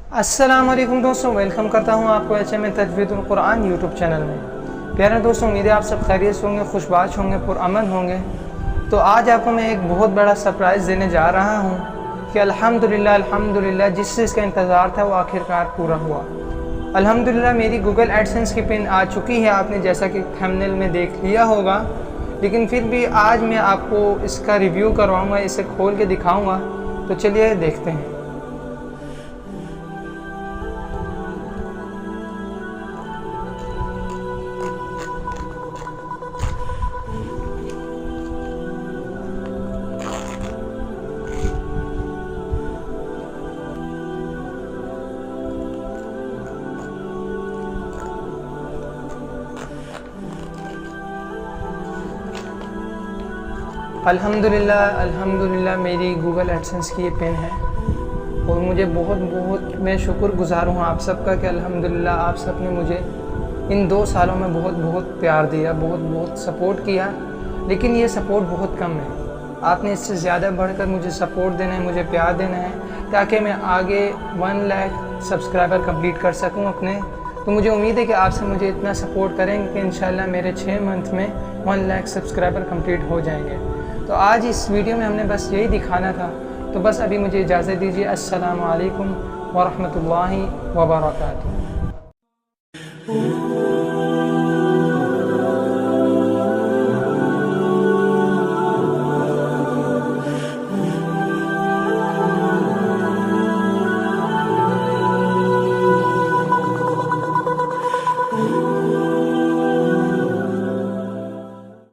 अस्सलाम वालेकुम दोस्तों, वेलकम करता हूँ आपको HM Tajweedul Quran YouTube channel में। प्यारे दोस्तों, उम्मीद है आप सब खैरियत होंगे, खुशबाश होंगे, पुरअमन होंगे। तो आज आपको मैं एक बहुत बड़ा सरप्राइज़ देने जा रहा हूँ कि अल्हम्दुलिल्लाह जिस चीज़ का इंतज़ार था वो आखिरकार पूरा हुआ। अल्हम्दुलिल्लाह मेरी गूगल एडसेंस की पिन आ चुकी है, आपने जैसा कि थंबनेल में देख लिया होगा। लेकिन फिर भी आज मैं आपको इसका रिव्यू करवाऊँगा, इसे खोल के दिखाऊँगा। तो चलिए देखते हैं। अल्हम्दुलिल्लाह मेरी गूगल एडसेंस की ये पिन है और मुझे बहुत मैं शुक्रगुज़ार हूँ आप सबका कि अल्हम्दुलिल्लाह आप सब ने मुझे इन 2 सालों में बहुत प्यार दिया, बहुत सपोर्ट किया। लेकिन ये सपोर्ट बहुत कम है, आपने इससे ज़्यादा बढ़कर मुझे सपोर्ट देना है, मुझे प्यार देना है ताकि मैं आगे 1 लाख सब्सक्राइबर कंप्लीट कर सकूँ अपने। तो मुझे उम्मीद है कि आप सब मुझे इतना सपोर्ट करेंगे कि इंशाल्लाह मेरे 6 मंथ में 1 लाख सब्सक्राइबर कंप्लीट हो जाएंगे। तो आज इस वीडियो में हमने बस यही दिखाना था। तो बस अभी मुझे इजाज़त दीजिए। अस्सलामु अलैकुम व रहमतुल्लाहि व बरकातुहू।